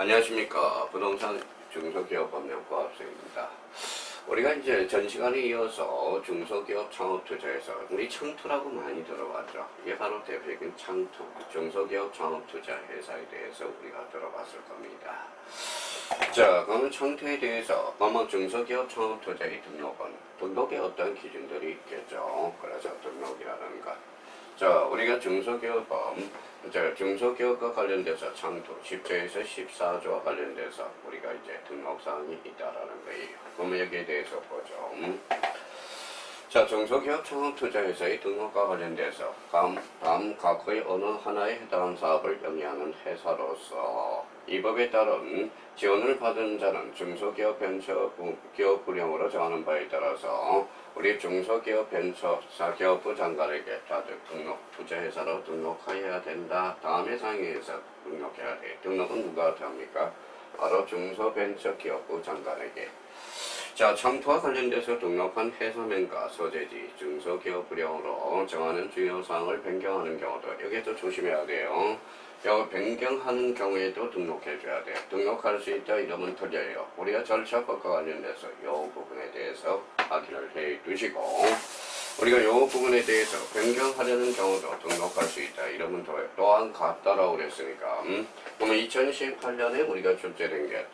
안녕하십니까. 부동산 중소기업법령과 학생입니다. 우리가 이제 전 시간에 이어서 중소기업 창업투자에서 우리 창투라고 많이 들어봤죠. 이게 바로 대표적인 창투, 중소기업 창업투자 회사에 대해서 우리가 들어봤을 겁니다. 자, 그러면 창투에 대해서 아마 중소기업 창업투자의 등록에 어떤 기준들이 있겠죠. 그래서 등록이라는 것. 자, 우리가 중소기업과 관련돼서 창투 10조에서 14조와 관련돼서 우리가 이제 등록사항이 있다라는 거예요. 그러면 여기에 대해서 보죠. 자, 중소기업 창업투자회사의 등록과 관련돼서 다음 각의 어느 하나에 해당하는 사업을 영위하는 회사로서 이 법에 따른 지원을 받은 자는 중소기업 벤처기업 분령으로 정하는 바에 따라서 우리 중소기업 벤처사기업부 장관에게 다들 투자회사로 등록해야 된다. 다음 회사에서 등록해야 돼. 등록은 누가 합니까? 바로 중소벤처기업부 장관에게. 자, 창투와 관련돼서 등록한 회사명과 소재지, 중소기업 분령으로 정하는 주요 사항을 변경하는 경우도 여기에도 조심해야 돼요. 이거 변경하는 경우에도 등록해줘야 돼. 등록할 수 있다 이러면 틀려요. 우리가 절차법과 관련돼서 이 부분에 대해서 확인을 해 두시고, 우리가 이 부분에 대해서 변경하려는 경우도 등록할 수 있다 이러면 또한 같다라고 그랬으니까, 그러면 2018년에 우리가 출제된 게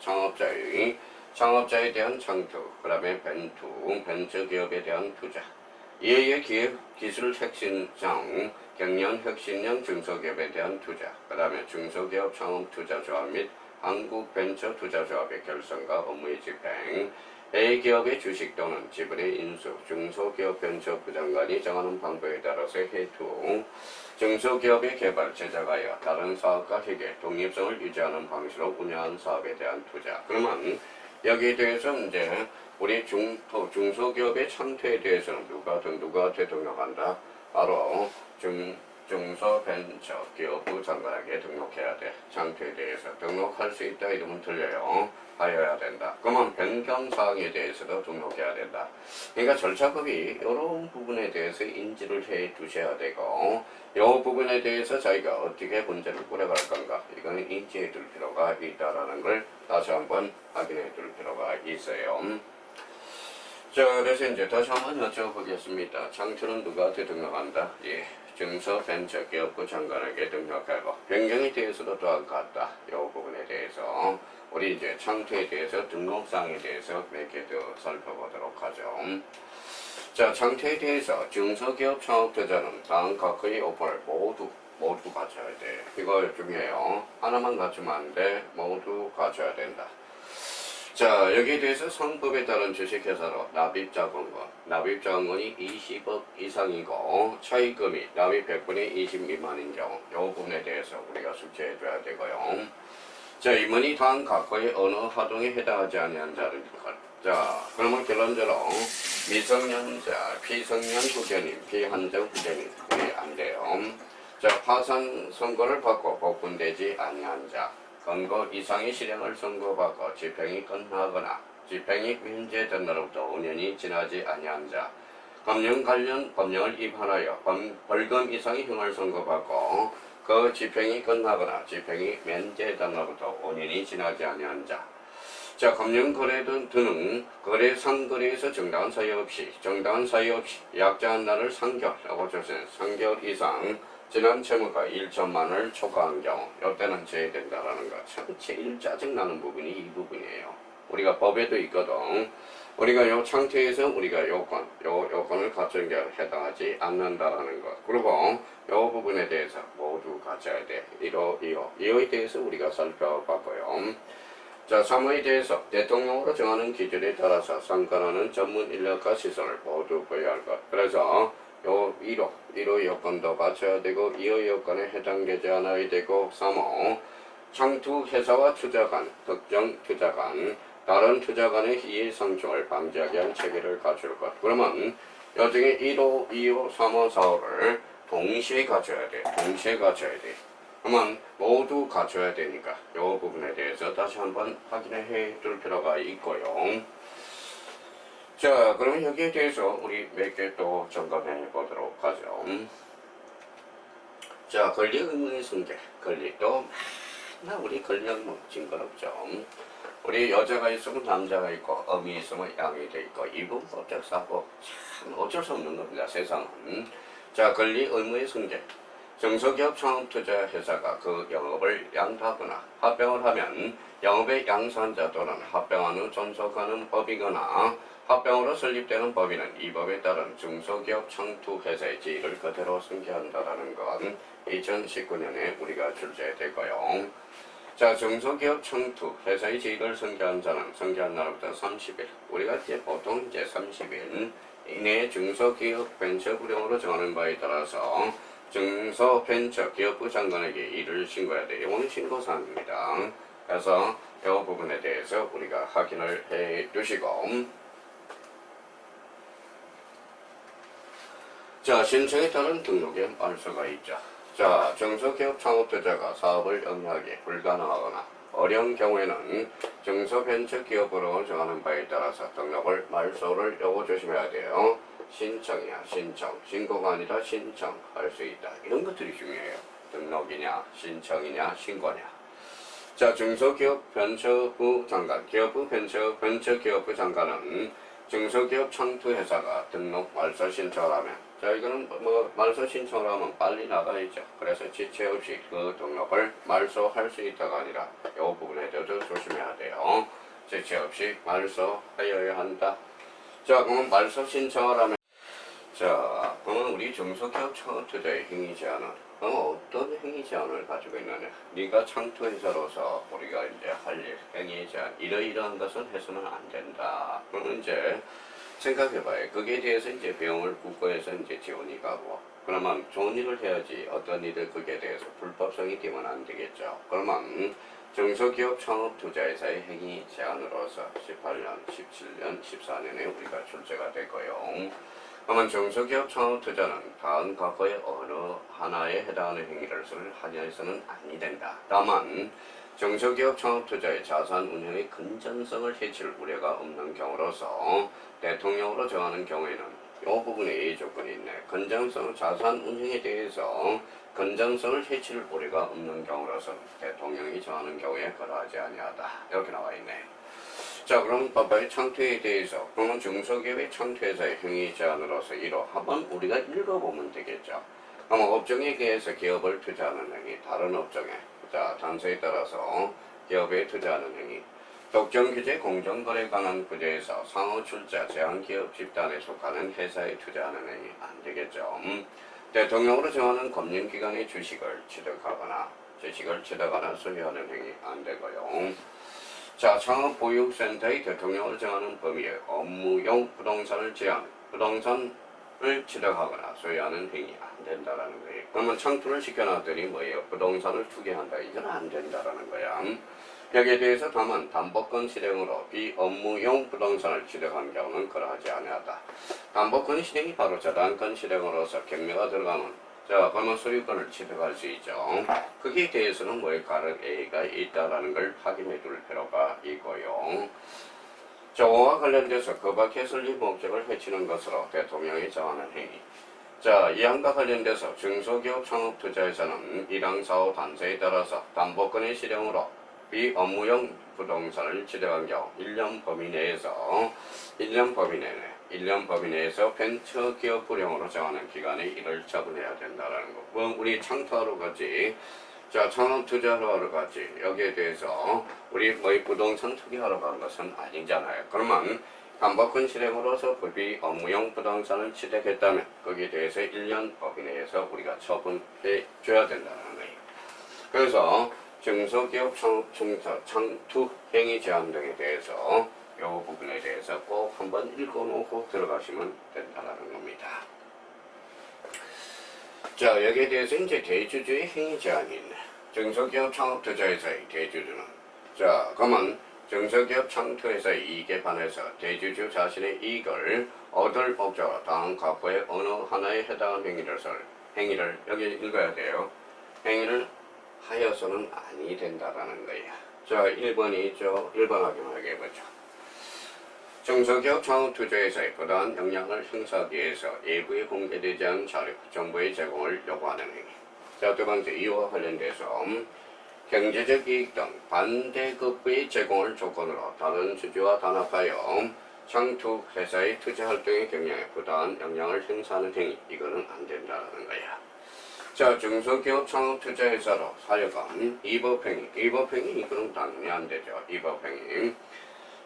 창업자에 대한 창투, 그 다음에 벤처기업에 대한 투자, 이에 의해 기술 혁신장, 경영 혁신형 중소기업에 대한 투자, 그 다음에 중소기업 창업투자조합 및 한국벤처투자조합의 결성과 업무의 집행, A기업의 주식 또는 지분의 인수, 중소기업 벤처부 장관이 정하는 방법에 따라서 해투, 중소기업의 개발, 제작하여 다른 사업과 회계, 독립성을 유지하는 방식으로 운영하는 사업에 대한 투자. 그러면 여기에 대해서 이제 우리 중소기업의 창투에 대해서는 누구한테 등록한다? 바로 중소벤처기업부 장관에게 등록해야 돼. 창투에 대해서 등록할 수 있다 이러면 틀려요. 하여야 된다. 그러면 변경사항에 대해서도 등록해야 된다. 그러니까 절차법이 이런 부분에 대해서 인지를 해 두셔야 되고, 이 부분에 대해서 자기가 어떻게 문제를 꾸려갈 건가, 이거는 인지해 둘 필요가 있다라는 걸 다시 한번 확인해 둘 필요가 있어요. 자, 그래서 이제 다시 한번 여쭤보겠습니다. 창투는 누구한테 등록한다? 예, 중소벤처기업부 장관에게 등록하고, 변경에 대해서도 또한 같다. 이 부분에 대해서 우리 이제 창투에 대해서 등록사항에 대해서 몇 개 더 살펴보도록 하죠. 자, 창투에 대해서 중소기업 창업투자는 다음 각의 오퍼를 모두 갖춰야 돼. 이거 중요해요. 하나만 갖추면 안 돼. 모두 갖춰야 된다. 자, 여기에 대해서 상법에 따른 주식회사로 납입자금이 20억 이상이고 차입금이 납입 100분의 20 미만인 경우, 이 부분에 대해서 우리가 숙지해줘야 되고요. 자, 임원이 다음 각각의 어느 하동에 해당하지 아니한 자를 자, 그러면 결론적으로 미성년자, 피성년 후견인, 피한정 후견인 우리 안 돼요. 자, 파산 선고를 받고 복분되지 아니한 자, 권고 이상의 실형을 선고받고 집행이 끝나거나 집행이 면제된 날로부터 5년이 지나지 아니한 자, 법령 관련 법령을 위반하여 벌금 이상의 형을 선고받고 그 집행이 끝나거나 집행이 면제된 날로부터 5년이 지나지 아니한 자, 자, 금융거래 등은 거래 상거래에서 정당한 사유 없이 약정한 날을 3개월, 3개월 이상 지난 채무가 1천만 원을 초과한 경우, 이때는 제외된다라는 것. 참 제일 짜증나는 부분이 이 부분이에요. 우리가 법에도 있거든. 우리가 요 창투에서 우리가 요건을 갖춘 게 해당하지 않는다라는 것. 그리고 요 부분에 대해서 모두 갖춰야 돼. 이거에 대해서 우리가 살펴봤고요. 자, 3호에 대해서 대통령으로 정하는 기준에 따라서 상관하는 전문 인력과 시설을 모두 보유할 것. 그래서 요 1호 요건도 갖춰야 되고 2호 요건에 해당되지 않아야 되고, 3호 창투 회사와 투자관, 특정 투자관, 다른 투자관의 이해상충을 방지하기 위한 체계를 갖출 것. 그러면 여중에 1호, 2호, 3호, 4호를 동시에 갖춰야 돼. 그러면 모두 갖춰야 되니까 이 부분에 대해서 다시 한번 확인해 둘 필요가 있고요. 자, 그러면 여기에 대해서 우리 몇 개 또 점검해 보도록 하죠. 자, 권리 의무의 승계. 권리도 나 우리 권력 뭐 징그럽죠. 우리 여자가 있으면 남자가 있고 음이 있으면 양이 돼 있고 이분법적 사고 참 어쩔 수 없는 겁니다. 세상은. 자, 권리 의무의 승계. 중소기업 창업투자 회사가 그 영업을 양도하거나 합병을 하면 영업의 양산자 또는 합병한 후 존속하는 법이거나 합병으로 설립되는 법인은 이 법에 따른 중소기업 창투회사의 지위를 그대로 승계한다라는 건 2019년에 우리가 출제되고요. 자, 중소기업 창투 회사의 지위를 승계한 자는 승계한 날부터 30일, 우리가 이제 보통 이제 30일 이내에 중소기업 벤처구령으로 정하는 바에 따라서 중소벤처기업부 장관에게 이를 신고해야 돼. 이거는 신고사항입니다. 그래서 이 부분에 대해서 우리가 확인을 해 두시고, 자, 신청에 따른 등록에 말소가 있죠. 자, 중소기업 창업투자가 사업을 영위하기 불가능하거나 어려운 경우에는 중소벤처기업으로 정하는 바에 따라서 등록을 말소를 요구 조심해야 돼요. 신청이야, 신청. 신고가 아니라 신청할 수 있다. 이런 것들이 중요해요. 등록이냐, 신청이냐, 신고냐. 자, 중소기업 벤처부 장관, 기업부 벤처기업부 장관은 중소기업 창투회사가 등록 말소 신청을 하면, 자, 이거는 뭐 말소 신청을 하면 빨리 나가야죠. 그래서 지체 없이 그 등록을 말소할 수 있다가 아니라 이 부분에 대해서 조심해야 돼요. 지체 없이 말소하여야 한다. 자, 그러면 말소 신청을 하면, 자, 그러면 우리 중소기업 창업투자의 행위 제한은 어떤 행위 제한을 가지고 있느냐? 네가 창투회사로서 우리가 이제 할 일, 행위 제한, 이러이러한 것은 해서는 안 된다. 그러면 이제 생각해봐요. 거기에 대해서 이제 비용을 국고에서 이제 지원이 가고, 그러면 좋은 일을 해야지 어떤 일을 거기에 대해서 불법성이 되면 안 되겠죠. 그러면 중소기업 창업투자회사의 행위 제한으로서 18년, 17년, 14년에 우리가 출제가 되고요. 그러면 중소기업 창업투자는 다음 과거의 어느 하나에 해당하는 행위를 하여서는 아니 된다. 다만 중소기업 창업투자의 자산 운영의 건전성을 해칠 우려가 없는 경우로서 대통령으로 정하는 경우에는 이 부분에 예의 조건이 있네. 건전성, 자산 운영에 대해서 건전성을 해칠 우려가 없는 경우로서 대통령이 정하는 경우에 그러하지 아니하다. 이렇게 나와 있네. 자, 그럼 봐봐요. 창투에 대해서. 그러면 중소기업의 창투회사의 행위 제한으로서 1호. 한번 우리가 읽어보면 되겠죠. 그러면 업종에 대해서 기업을 투자하는 행위, 다른 업종에. 자, 단서에 따라서 기업에 투자하는 행위. 독점 규제 공정거래 관한 구제에서 상호 출자 제한기업 집단에 속하는 회사에 투자하는 행위 안 되겠죠. 대통령으로 정하는 금융기관의 주식을 취득하거나 소유하는 행위 안 되고요. 자, 창업보육센터의 대통령으로 정하는 범위에 업무용 부동산을 부동산을 취득하거나 소유하는 행위 안 된다라는 거예요. 그러면 창투를 시켜놨더니 뭐예요? 부동산을 투기한다. 이건 안 된다라는 거야. 여기에 대해서 다만 담보권 실행으로 비업무용 부동산을 취득한 경우는 그러하지 아니하다. 담보권 실행이 바로 저당권 실행으로서 경매가 들어가면, 자, 그러면 소유권을 취득할 수 있죠. 거기에 대해서는 뭐에 다른 A가 있다라는 걸 확인해 둘 필요가 있고요. 저와 관련돼서 그 밖의 설립 목적을 해치는 것으로 대통령이 정하는 행위. 자, 이항과 관련돼서 중소기업 창업투자에서는 일항 사업 단서에 따라서 담보권의 실행으로 비업무용 부동산을 취득한 경우 1년 범위 내에서 1년 범위 내에서 벤처기업 부령으로 정하는 기간에 이를 처분해야 된다라는 거. 뭐 우리 창투하러 가지, 자, 창업투자하러 가지. 여기에 대해서 우리 거의 부동산 투기하러 간 것은 아니잖아요. 그러면 담보권 실행으로서 비업무용 부동산을 취득했다면 거기에 대해서 1년 범위 내에서 우리가 처분해 줘야 된다는 거예요. 그래서 중소기업 창투 행위 제한 등에 대해서 이 부분에 대해서 꼭 한번 읽어놓고 들어가시면 된다는 겁니다. 자, 여기에 대해서 이제 대주주의 행위 제한이 있네. 중소기업 창업투자회사의 대주주는, 자, 그러면 중소기업 창투회사의 이익에 반해서 대주주 자신의 이익을 얻을 목적으로 다음 과거의 어느 하나에 해당하는 행위를 여기 읽어야 돼요. 행위를 하여서는 아니 된다라는 거예요. 자, 1번이죠. 1번 확인하게 해보죠. 중소기업 창업투자회사에 부당한 영향을 행사하기 위해서 외부에 공개되지 않은 자료, 정보의 제공을 요구하는 행위. 자, 두 번째, 이와 관련돼서 경제적 이익 등 반대급부의 제공을 조건으로 다른 주주와 단합하여 창투 회사의 투자 활동의 경영에 부당한 영향을 행사하는 행위, 이거는 안 된다는 거야. 자, 중소기업 창업투자회사로 사여감, 위법행위, 이거는 당연히 안 되죠. 위법행위.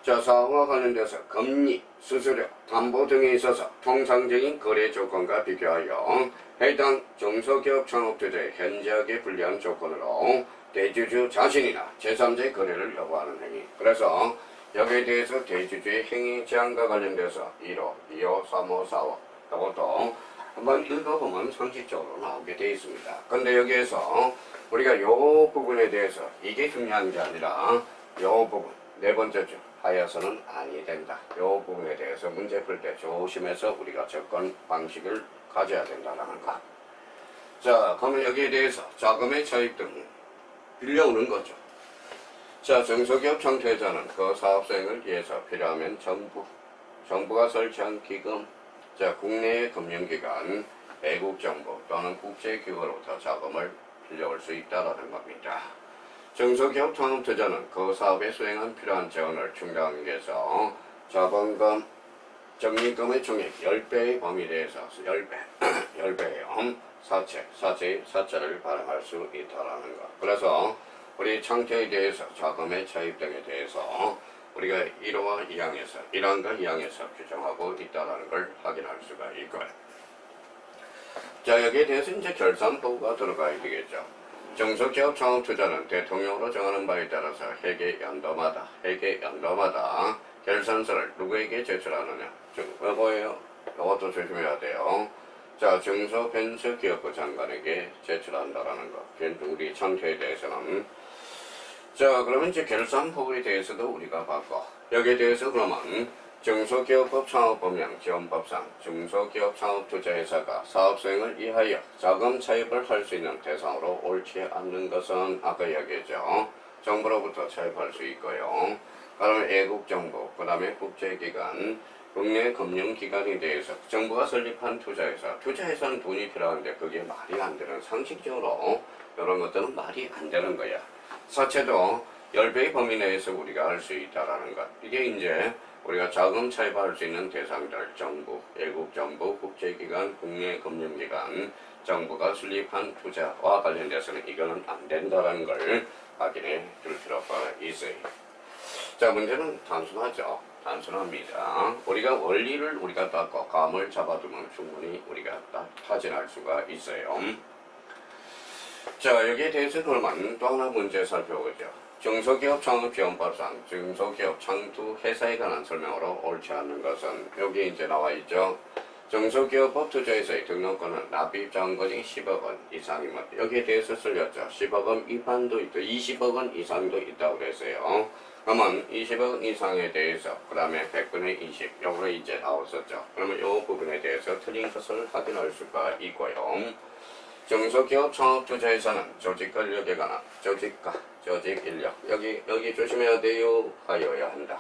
자, 사업과 관련돼서 금리, 수수료, 담보 등에 있어서 통상적인 거래 조건과 비교하여 해당 중소기업 창업투자의 현저하게 불리한 조건으로 대주주 자신이나 제3자의 거래를 요구하는 행위. 그래서 여기에 대해서 대주주의 행위 제한과 관련돼서 1호, 2호, 3호, 4호 이것도 한번 읽어보면 상식적으로 나오게 되어 있습니다. 근데 여기에서 우리가 요 부분에 대해서 이게 중요한 게 아니라 요 부분, 네 번째 줄 하여서는 아니 된다. 요 부분에 대해서 문제 풀 때 조심해서 우리가 접근 방식을 가져야 된다는 거. 자, 그러면 여기에 대해서 자금의 차입 등 빌려오는 거죠. 자, 중소기업 창퇴자는 그 사업 수행을 위해서 필요하면 정부가 설치한 기금, 자, 국내의 금융기관, 외국정부 또는 국제기구로부터 자금을 빌려올 수 있다는 겁니다. 중소기업 창업투자는 그 사업에 수행한 필요한 재원을 충당하기 위해서 자본금, 적립금의 총액 10배의 범위 내에서 10배의 사채를 발행할 수 있다는 것. 그래서 우리 창퇴에 대해서 자금의 차입 등에 대해서 우리가 1호와 2항에서 1항과 2항에서 규정하고 있다는 걸 확인할 수가 있고요. 자, 여기에 대해서 이제 결산보고가 들어가야 되겠죠. 중소기업 창업투자는 대통령으로 정하는 바에 따라서 회계 연도마다 결산서를 누구에게 제출하느냐. 뭐예요? 이것도 조심해야 돼요. 자, 중소벤처기업부 장관에게 제출한다라는 거. 우리 창퇴에 대해서는. 자, 그러면 이제 결산보고에 대해서도 우리가 봤고, 여기에 대해서 그러면 중소기업법 창업법령 지원법상 중소기업 창업투자회사가 사업수행을 위하여 자금 차입을 할 수 있는 대상으로 옳지 않는 것은 아까 이야기했죠. 정부로부터 차입할 수 있고요. 그다음에 애국정부, 그 다음에 국제기관, 국내 금융기관에 대해서 정부가 설립한 투자회사는 돈이 필요한데 그게 말이 안 되는, 상식적으로 이런 것들은 말이 안 되는 거야. 사채도 10배의 범위 내에서 우리가 할 수 있다라는 것. 이게 이제 우리가 자금 차입할 수 있는 대상들, 정부, 외국정부, 국제기관, 국내 금융기관, 정부가 설립한 투자와 관련돼서는 이거는 안 된다는 걸 확인해 줄 필요가 있어요. 자, 문제는 단순하죠. 단순합니다. 우리가 원리를 우리가 닦고 감을 잡아두면 충분히 우리가 딱 타진할 수가 있어요. 자, 여기에 대해서 그러면 또 하나 문제 살펴보죠. 중소기업 창업지원법상 중소기업 창투 회사에 관한 설명으로 옳지 않은 것은 여기 이제 나와 있죠. 중소기업법 투자회사의 등록권은 납입자금이 10억 원 이상이면 여기에 대해서 쓸렸죠. 10억 원 미만도 있고 20억 원 이상도 있다고 그랬어요. 그러면 20억 이상에 대해서 그 다음에 100분의 20 요거로 이제 나왔었죠. 그러면 이 부분에 대해서 틀린 것을 확인할 수가 있고요. 중소기업 창업투자회사는 조직관력에 관한 조직인력 여기 조심해야 돼요. 하여야 한다.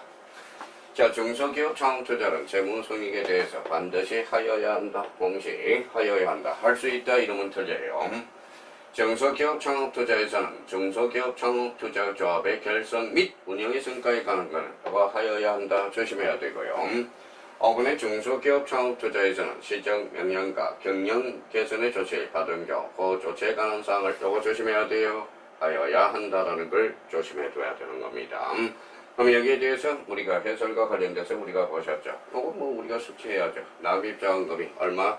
자, 중소기업 창업투자는 재무손익에 대해서 반드시 하여야 한다. 공식 하여야 한다. 할 수 있다 이러면 틀려요. 중소기업 창업투자에서는 중소기업 창업투자조합의 결성 및 운영의 성과에 관한 것은 하여야 한다. 조심해야 되고요. 5번의 중소기업 창업투자에서는 시정 명령과 경영 개선의 조치를 받은 경우 그 조치에 관한 사항을 요거 조심해야 돼요. 하여야 한다라는 걸 조심해 둬야 되는 겁니다. 그럼 여기에 대해서 우리가 해설과 관련돼서 우리가 보셨죠. 요거 뭐 우리가 숙지해야죠. 납입자금이 얼마?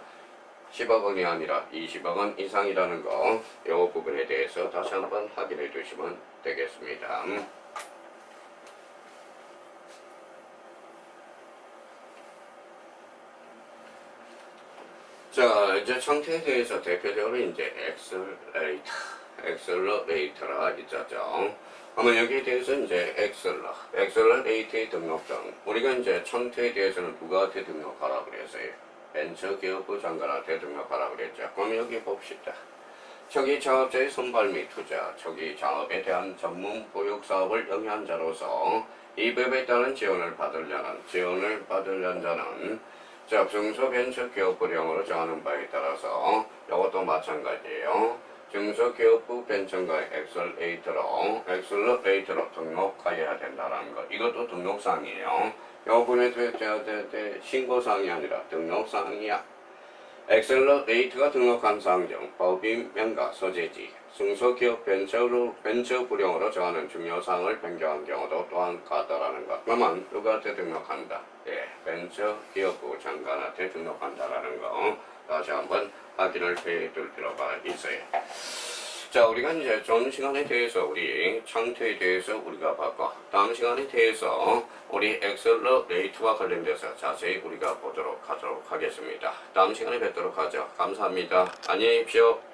10억 원이 아니라 20억 원 이상이라는 거, 이 부분에 대해서 다시 한번 확인해 주시면 되겠습니다. 자, 이제 창퇴에 대해서 대표적으로 이제 엑셀러레이터라 있었죠. 그러면 여기에 대해서 이제 엑셀러레이터의 등록증. 우리가 이제 창퇴에 대해서는 누구한테 등록하라 그랬어요? 벤처기업부 장관한테 등록하라 그랬죠. 그럼 여기 봅시다. 초기 창업자의 선발 및 투자, 초기 창업에 대한 전문 보육 사업을 영위한 자로서 이 법에 따른 지원을 받으려는 자는 중소벤처기업부령으로 정하는 바에 따라서 이것도 마찬가지예요. 중소기업부 벤처가의 엑셀러레이터로 등록하여야 된다는 것. 이것도 등록사항이에요. 요번에 신고사항이 아니라 등록사항이야. 엑셀러레이트가 등록한 사항 중 법인 명가 소재지, 중소기업 벤처 불용으로 정하는 중요사항을 변경한 경우도 또한 가더라는 것. 그러면 누구한테 등록한다? 예, 벤처기업부 장관한테 등록한다라는 거. 다시 한번 확인을 해둘 필요가 있어요. 자, 우리가 이제 전 시간에 대해서 우리 창퇴에 대해서 우리가 봤고, 다음 시간에 대해서 우리 엑셀러레이트와 관련돼서 자세히 우리가 보도록 하겠습니다. 다음 시간에 뵙도록 하죠. 감사합니다. 안녕히 계십시오.